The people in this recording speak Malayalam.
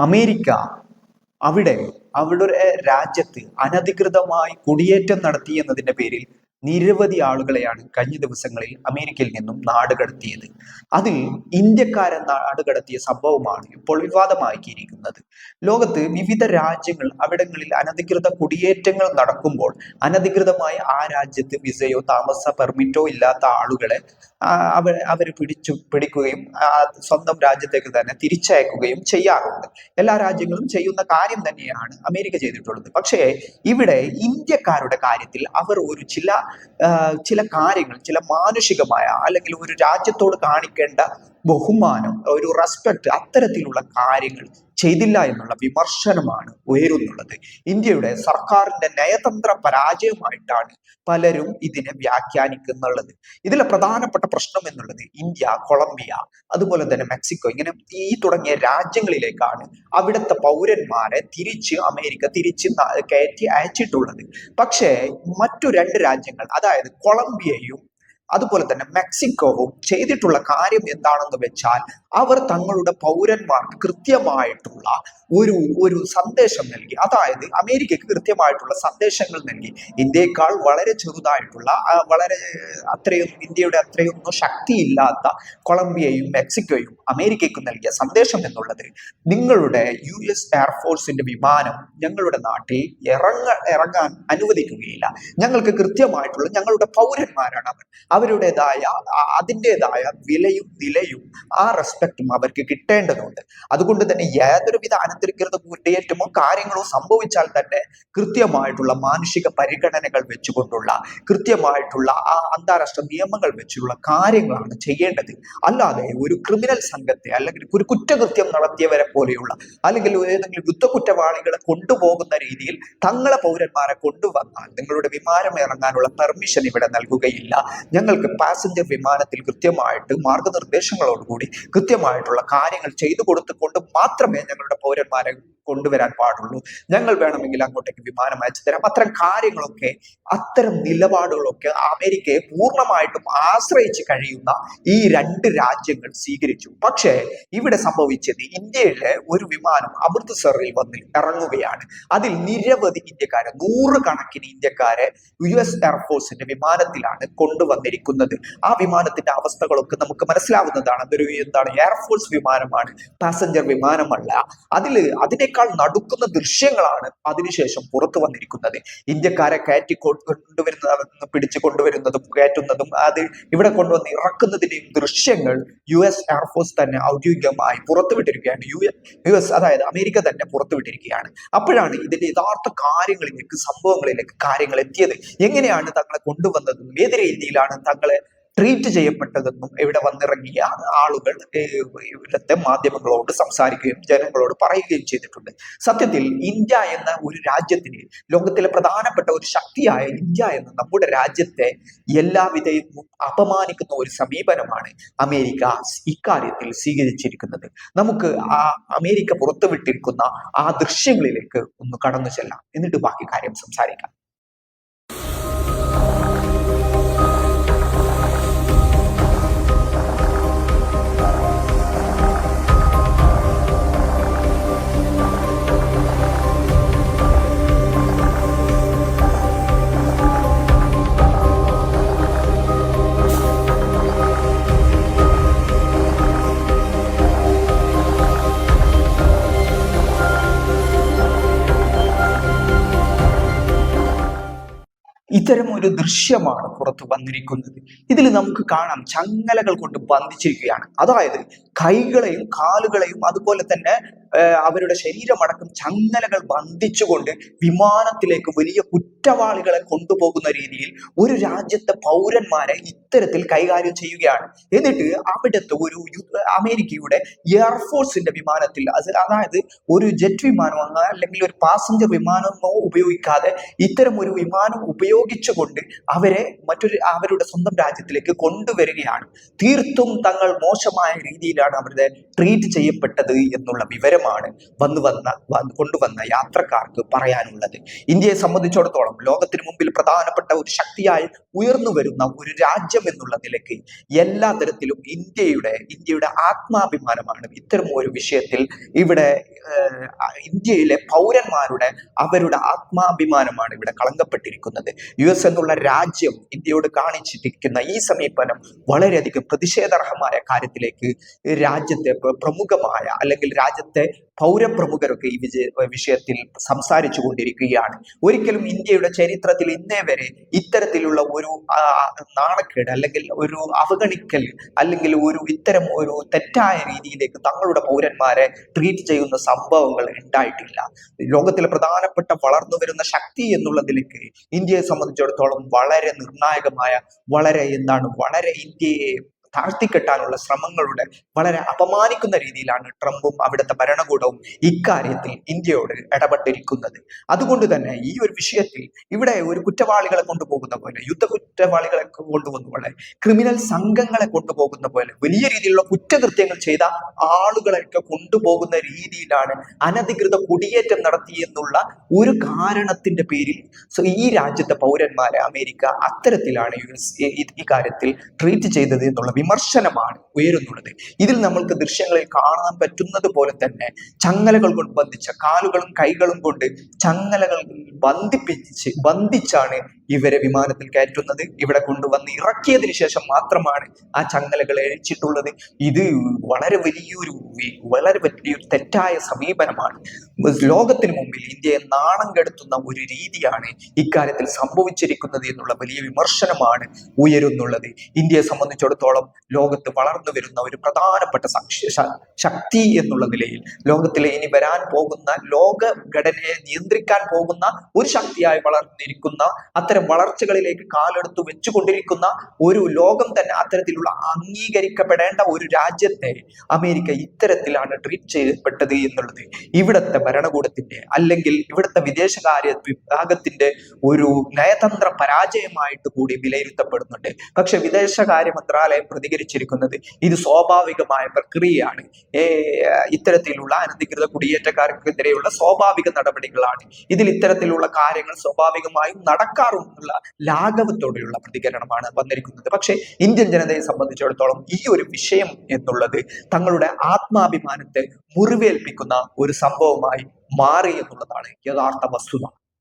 അമേരിക്ക അവിടെ അവരുടെ രാജ്യത്ത് അനധികൃതമായി കുടിയേറ്റം നടത്തി എന്നതിന്റെ പേരിൽ നിരവധി ആളുകളെയാണ് കഴിഞ്ഞ ദിവസങ്ങളിൽ അമേരിക്കയിൽ നിന്നും നാടുകടത്തിയത്. അതിൽ ഇന്ത്യക്കാരെ നാടുകടത്തിയ സംഭവമാണ് ഇപ്പോൾ വിവാദമാക്കിയിരിക്കുന്നത്. ലോകത്ത് വിവിധ രാജ്യങ്ങൾ അവിടങ്ങളിൽ അനധികൃത കുടിയേറ്റങ്ങൾ നടക്കുമ്പോൾ അനധികൃതമായി ആ രാജ്യത്ത് വിസയോ താമസ പെർമിറ്റോ ഇല്ലാത്ത ആളുകളെ അവർ പിടിക്കുകയും സ്വന്തം രാജ്യത്തേക്ക് തന്നെ തിരിച്ചയക്കുകയും ചെയ്യാറുണ്ട്. എല്ലാ രാജ്യങ്ങളും ചെയ്യുന്ന കാര്യം തന്നെയാണ് അമേരിക്ക ചെയ്തിട്ടുള്ളത്. പക്ഷേ ഇവിടെ ഇന്ത്യക്കാരുടെ കാര്യത്തിൽ അവർ ഒരു ചില കാര്യങ്ങൾ, ചില മാനുഷികമായ അല്ലെങ്കിൽ ഒരു രാജ്യത്തോട് കാണിക്കേണ്ട ബഹുമാനം, ഒരു റെസ്പെക്ട്, അത്തരത്തിലുള്ള കാര്യങ്ങൾ ചെയ്തില്ല എന്നുള്ള വിമർശനമാണ് ഉയരുന്നുള്ളത്. ഇന്ത്യയുടെ സർക്കാരിന്റെ നയതന്ത്ര പരാജയമായിട്ടാണ് പലരും ഇതിനെ വ്യാഖ്യാനിക്കുന്നുള്ളത്. ഇതിലെ പ്രധാനപ്പെട്ട പ്രശ്നം എന്നുള്ളത് ഇന്ത്യ, കൊളംബിയ, അതുപോലെ തന്നെ മെക്സിക്കോ, ഇങ്ങനെ ഈ തുടങ്ങിയ രാജ്യങ്ങളിലേക്കാണ് അവിടുത്തെ പൗരന്മാരെ അമേരിക്ക തിരിച്ച് കയറ്റി അയച്ചിട്ടുള്ളത്. പക്ഷേ മറ്റു രണ്ട് രാജ്യങ്ങൾ, അതായത് കൊളംബിയയും അതുപോലെ തന്നെ മെക്സിക്കോവും ചെയ്തിട്ടുള്ള കാര്യം എന്താണെന്ന് വെച്ചാൽ അവർ തങ്ങളുടെ പൗരന്മാർക്ക് കൃത്യമായിട്ടുള്ള ഒരു സന്ദേശം നൽകി. അതായത് അമേരിക്കക്ക് കൃത്യമായിട്ടുള്ള സന്ദേശങ്ങൾ നൽകി. ഇന്ത്യയെക്കാൾ വളരെ ചെറുതായിട്ടുള്ള, ഇന്ത്യയുടെ അത്രയൊന്നും ശക്തിയില്ലാത്ത കൊളംബിയയും മെക്സിക്കോയും അമേരിക്കയ്ക്ക് നൽകിയ സന്ദേശം എന്നുള്ളത്, നിങ്ങളുടെ US എയർഫോഴ്സിന്റെ വിമാനം ഞങ്ങളുടെ നാട്ടിൽ ഇറങ്ങാൻ അനുവദിക്കുകയില്ല. ഞങ്ങൾക്ക് കൃത്യമായിട്ടുള്ള, ഞങ്ങളുടെ പൗരന്മാരാണ് അവർ, അതിൻ്റെതായ വിലയും നിലയും ആ റെസ്പെക്റ്റും അവർക്ക് കിട്ടേണ്ടതുണ്ട്. അതുകൊണ്ട് തന്നെ യാതൊരുവിധ അനധികൃത കുടിയേറ്റമോ കാര്യങ്ങളോ സംഭവിച്ചാൽ തന്നെ കൃത്യമായിട്ടുള്ള മാനുഷിക പരിഗണനകൾ വെച്ചുകൊണ്ടുള്ള, കൃത്യമായിട്ടുള്ള ആ അന്താരാഷ്ട്ര നിയമങ്ങൾ വെച്ചുള്ള കാര്യങ്ങളാണ് ചെയ്യേണ്ടത്. അല്ലാതെ ഒരു ക്രിമിനൽ സംഘത്തെ അല്ലെങ്കിൽ ഒരു കുറ്റകൃത്യം നടത്തിയവരെ പോലെയുള്ള, അല്ലെങ്കിൽ ഏതെങ്കിലും യുദ്ധക്കുറ്റവാളികളെ കൊണ്ടുപോകുന്ന രീതിയിൽ തങ്ങളെ പൗരന്മാരെ കൊണ്ടുവന്നാൽ നിങ്ങളുടെ വിമാനം ഇറങ്ങാനുള്ള പെർമിഷൻ ഇവിടെ നൽകുകയില്ല. ഞങ്ങൾക്ക് പാസഞ്ചർ വിമാനത്തിൽ കൃത്യമായിട്ട് മാർഗനിർദ്ദേശങ്ങളോടുകൂടി കൃത്യമായിട്ടുള്ള കാര്യങ്ങൾ ചെയ്തു കൊടുത്തുകൊണ്ട് മാത്രമേ ഞങ്ങളുടെ പൗരന്മാരെ കൊണ്ടുവരാൻ പാടുള്ളൂ. ഞങ്ങൾ വേണമെങ്കിൽ അങ്ങോട്ടേക്ക് വിമാനം അയച്ചു തരാം. അത്തരം നിലപാടുകളൊക്കെ അമേരിക്കയെ പൂർണ്ണമായിട്ടും ആശ്രയിച്ച് കഴിയുന്ന ഈ രണ്ട് രാജ്യങ്ങൾ സ്വീകരിച്ചു. പക്ഷേ ഇവിടെ സംഭവിച്ചത്, ഇന്ത്യയിലെ ഒരു വിമാനം അമൃത്സറിൽ വന്ന് ഇറങ്ങുകയാണ്. അതിൽ നിരവധി ഇന്ത്യക്കാരെ, നൂറുകണക്കിന് ഇന്ത്യക്കാരെ US എയർഫോഴ്സിന്റെ വിമാനത്തിലാണ് കൊണ്ടുവന്നിരിക്കുന്നത്. ആ വിമാനത്തിന്റെ അവസ്ഥകളൊക്കെ നമുക്ക് മനസ്സിലാവുന്നതാണ്. അതൊരു എയർഫോഴ്സ് വിമാനമാണ്, പാസഞ്ചർ വിമാനമല്ല. അതിനേക്കാൾ നടുക്കുന്ന ദൃശ്യങ്ങളാണ് അതിനുശേഷം പുറത്തു വന്നിരിക്കുന്നത്. ഇന്ത്യക്കാരെ പിടിച്ചു കൊണ്ടുവരുന്നതും കയറ്റുന്നതും അത് ഇവിടെ കൊണ്ടുവന്ന് ഇറക്കുന്നതിന്റെയും ദൃശ്യങ്ങൾ US എയർഫോഴ്സ് തന്നെ ഔദ്യോഗികമായി പുറത്തുവിട്ടിരിക്കുകയാണ്. അതായത് അമേരിക്ക തന്നെ പുറത്തുവിട്ടിരിക്കുകയാണ്. അപ്പോഴാണ് ഇതിന്റെ യഥാർത്ഥ സംഭവങ്ങളിലേക്ക് കാര്യങ്ങൾ എത്തിയത്. എങ്ങനെയാണ് തങ്ങളെ കൊണ്ടുവന്നതെന്നും ഏത് രീതിയിലാണ് തങ്ങളെ ട്രീറ്റ് ചെയ്യപ്പെട്ടതെന്നും ഇവിടെ വന്നിറങ്ങിയ ആളുകൾ ഇവിടുത്തെ മാധ്യമങ്ങളോട് സംസാരിക്കുകയും ജനങ്ങളോട് പറയുകയും ചെയ്തിട്ടുണ്ട്. സത്യത്തിൽ ഇന്ത്യ എന്ന ഒരു രാജ്യത്തിന്, ലോകത്തിലെ പ്രധാനപ്പെട്ട ഒരു ശക്തിയായ ഇന്ത്യ എന്ന നമ്മുടെ രാജ്യത്തെ എല്ലാവിധവും അപമാനിക്കുന്ന ഒരു സമീപനമാണ് അമേരിക്ക ഇക്കാര്യത്തിൽ സ്വീകരിച്ചിരിക്കുന്നത്. നമുക്ക് ആ അമേരിക്ക പുറത്തുവിട്ടിരിക്കുന്ന ആ ദൃശ്യങ്ങളിലേക്ക് ഒന്ന് കടന്നു ചെല്ലാം, എന്നിട്ട് ബാക്കി കാര്യം സംസാരിക്കാം. ഇത്തരം ഒരു ദൃശ്യമാണ് പുറത്തു വന്നിരിക്കുന്നത്. ഇതിൽ നമുക്ക് കാണാം, ചങ്ങലകൾ കൊണ്ട് ബന്ധിച്ചിരിക്കുകയാണ്. അതായത് കൈകളെയും കാലുകളെയും അതുപോലെ തന്നെ അവരുടെ ശരീരമടക്കം ചങ്ങലകൾ ബന്ധിച്ചുകൊണ്ട് വിമാനത്തിലേക്ക് വലിയ കുറ്റവാളികളെ കൊണ്ടുപോകുന്ന രീതിയിൽ ഒരു രാജ്യത്തെ പൗരന്മാരെ ഇത്തരത്തിൽ കൈകാര്യം ചെയ്യുകയാണ്. എന്നിട്ട് അവിടുത്തെ അമേരിക്കയുടെ എയർഫോഴ്സിന്റെ വിമാനത്തിൽ, അതായത് ഒരു ജെറ്റ് വിമാനമോ അല്ലെങ്കിൽ ഒരു പാസഞ്ചർ വിമാനമോ ഉപയോഗിക്കാതെ ഇത്തരം ഒരു വിമാനം ഉപയോഗിച്ചുകൊണ്ട് അവരുടെ സ്വന്തം രാജ്യത്തിലേക്ക് കൊണ്ടുവരികയാണ്. തീർത്തും തങ്ങൾ മോശമായ രീതിയിലാണ് അവരുടെ ട്രീറ്റ് ചെയ്യപ്പെട്ടത് എന്നുള്ള വിവരമാണ് കൊണ്ടുവന്ന യാത്രക്കാർക്ക് പറയാനുള്ളത്. ഇന്ത്യയെ സംബന്ധിച്ചിടത്തോളം ലോകത്തിന് മുമ്പിൽ പ്രധാനപ്പെട്ട ഒരു ശക്തിയായി ഉയർന്നു വരുന്ന ഒരു രാജ്യം എന്നുള്ള നിലയ്ക്ക് എല്ലാ തരത്തിലും ഇന്ത്യയുടെ ആത്മാഭിമാനമാണ് ഇത്തരം ഒരു വിഷയത്തിൽ ഇവിടെ ഇന്ത്യയിലെ പൗരന്മാരുടെ അവരുടെ ആത്മാഭിമാനമാണ് ഇവിടെ കളങ്കപ്പെട്ടിരിക്കുന്നത്. US എന്നുള്ള രാജ്യം ഇന്ത്യയോട് കാണിച്ചിരിക്കുന്ന ഈ സമീപനം വളരെയധികം പ്രതിഷേധാർഹമായ കാര്യത്തിലേക്ക് രാജ്യത്തെ പ്രമുഖമായ അല്ലെങ്കിൽ രാജ്യത്തെ പൗരപ്രമുഖരൊക്കെ ഈ വിഷയത്തിൽ സംസാരിച്ചു കൊണ്ടിരിക്കുകയാണ്. ഒരിക്കലും ഇന്ത്യയുടെ ചരിത്രത്തിൽ ഇന്നേ വരെ ഇത്തരത്തിലുള്ള ഒരു നാണക്കേട് അല്ലെങ്കിൽ ഒരു അവഗണിക്കൽ അല്ലെങ്കിൽ ഇത്തരം ഒരു തെറ്റായ രീതിയിലേക്ക് തങ്ങളുടെ പൗരന്മാരെ ട്രീറ്റ് ചെയ്യുന്ന സംഭവങ്ങൾ ഉണ്ടായിട്ടില്ല. ലോകത്തിലെ പ്രധാനപ്പെട്ട വളർന്നു വരുന്ന ശക്തി എന്നുള്ളതിലേക്ക് ഇന്ത്യയെ സംബന്ധിച്ചിടത്തോളം വളരെ നിർണായകമായ വളരെ ഇന്ത്യയെ താഴ്ത്തിക്കെട്ടാനുള്ള ശ്രമങ്ങളുടെ വളരെ അപമാനിക്കുന്ന രീതിയിലാണ് ട്രംപും അവിടുത്തെ ഭരണകൂടവും ഇക്കാര്യത്തിൽ ഇന്ത്യയോട് ഇടപെട്ടിരിക്കുന്നത്. അതുകൊണ്ട് തന്നെ ഈ ഒരു വിഷയത്തിൽ ഇവിടെ ഒരു കുറ്റവാളികളെ കൊണ്ടുപോകുന്ന പോലെ, യുദ്ധ കുറ്റവാളികളെ കൊണ്ടുപോകുന്ന പോലെ, ക്രിമിനൽ സംഘങ്ങളെ കൊണ്ടുപോകുന്ന പോലെ വലിയ രീതിയിലുള്ള കുറ്റകൃത്യങ്ങൾ ചെയ്ത ആളുകളെയൊക്കെ കൊണ്ടുപോകുന്ന രീതിയിലാണ് അനധികൃത കുടിയേറ്റം നടത്തിയെന്നുള്ള ഒരു കാരണത്തിന്റെ പേരിൽ ഈ രാജ്യത്തെ പൗരന്മാരെ അമേരിക്ക അത്തരത്തിലാണ് ഈ കാര്യത്തിൽ ട്രീറ്റ് ചെയ്തത് എന്നുള്ള വിമർശനമാണ് ഉയരുന്നുള്ളത്. ഇതിൽ നമ്മൾക്ക് ദൃശ്യങ്ങളിൽ കാണാൻ പറ്റുന്നത് പോലെ തന്നെ ചങ്ങലകൾ കൊണ്ട് ബന്ധിച്ച കാലുകളും കൈകളും കൊണ്ട് ചങ്ങലകൾ ബന്ധിച്ചാണ് ഇവരെ വിമാനത്തിൽ കയറ്റുന്നത്. ഇവിടെ കൊണ്ടുവന്ന് ഇറക്കിയതിനു ശേഷം മാത്രമാണ് ആ ചങ്ങലകൾ അഴിച്ചിട്ടുള്ളത്. ഇത് വളരെ വലിയൊരു തെറ്റായ സമീപനമാണ്. ലോകത്തിന് മുമ്പിൽ ഇന്ത്യയെ നാണം കെടുത്തുന്ന ഒരു രീതിയാണ് ഇക്കാര്യത്തിൽ സംഭവിച്ചിരിക്കുന്നത് എന്നുള്ള വലിയ വിമർശനമാണ് ഉയരുന്നുള്ളത്. ഇന്ത്യയെ സംബന്ധിച്ചിടത്തോളം ലോകത്ത് വളർന്നു വരുന്ന ഒരു പ്രധാനപ്പെട്ട ശക്തി എന്നുള്ള നിലയിൽ ലോകത്തിലെ ഇനി വരാൻ പോകുന്ന ലോക ഘടനയെ നിയന്ത്രിക്കാൻ പോകുന്ന ഒരു ശക്തിയായി വളർന്നിരിക്കുന്ന അത്തരം വളർച്ചകളിലേക്ക് കാലെടുത്തു വെച്ചുകൊണ്ടിരിക്കുന്ന ഒരു ലോകം തന്നെ അത്തരത്തിലുള്ള അംഗീകരിക്കപ്പെടേണ്ട ഒരു രാജ്യത്തെ അമേരിക്ക ഇത്തരത്തിലാണ് ട്രീറ്റ് ചെയ്യപ്പെട്ടത് എന്നുള്ളത് ഇവിടുത്തെ ഭരണകൂടത്തിന്റെ അല്ലെങ്കിൽ ഇവിടുത്തെ വിദേശകാര്യ വിഭാഗത്തിന്റെ ഒരു നയതന്ത്ര പരാജയമായിട്ട് കൂടി വിലയിരുത്തപ്പെടുന്നുണ്ട്. പക്ഷെ വിദേശകാര്യ മന്ത്രാലയം പ്രതികരിച്ചിരിക്കുന്നത് ഇത് സ്വാഭാവികമായ പ്രക്രിയയാണ്, ഇത്തരത്തിലുള്ള അനധികൃത കുടിയേറ്റക്കാർക്കെതിരെയുള്ള സ്വാഭാവിക നടപടികളാണ്, ഇതിൽ ഇത്തരത്തിലുള്ള കാര്യങ്ങൾ സ്വാഭാവികമായും നടക്കാറുള്ള ലാഘവത്തോടെയുള്ള പ്രതികരണമാണ് വന്നിരിക്കുന്നത്. പക്ഷെ ഇന്ത്യൻ ജനതയെ സംബന്ധിച്ചിടത്തോളം ഈ ഒരു വിഷയം എന്നുള്ളത് തങ്ങളുടെ ആത്മാഭിമാനത്തെ മുറിവേൽപ്പിക്കുന്ന ഒരു സംഭവമായി മാറി എന്നുള്ളതാണ് യഥാർത്ഥ വസ്തുത.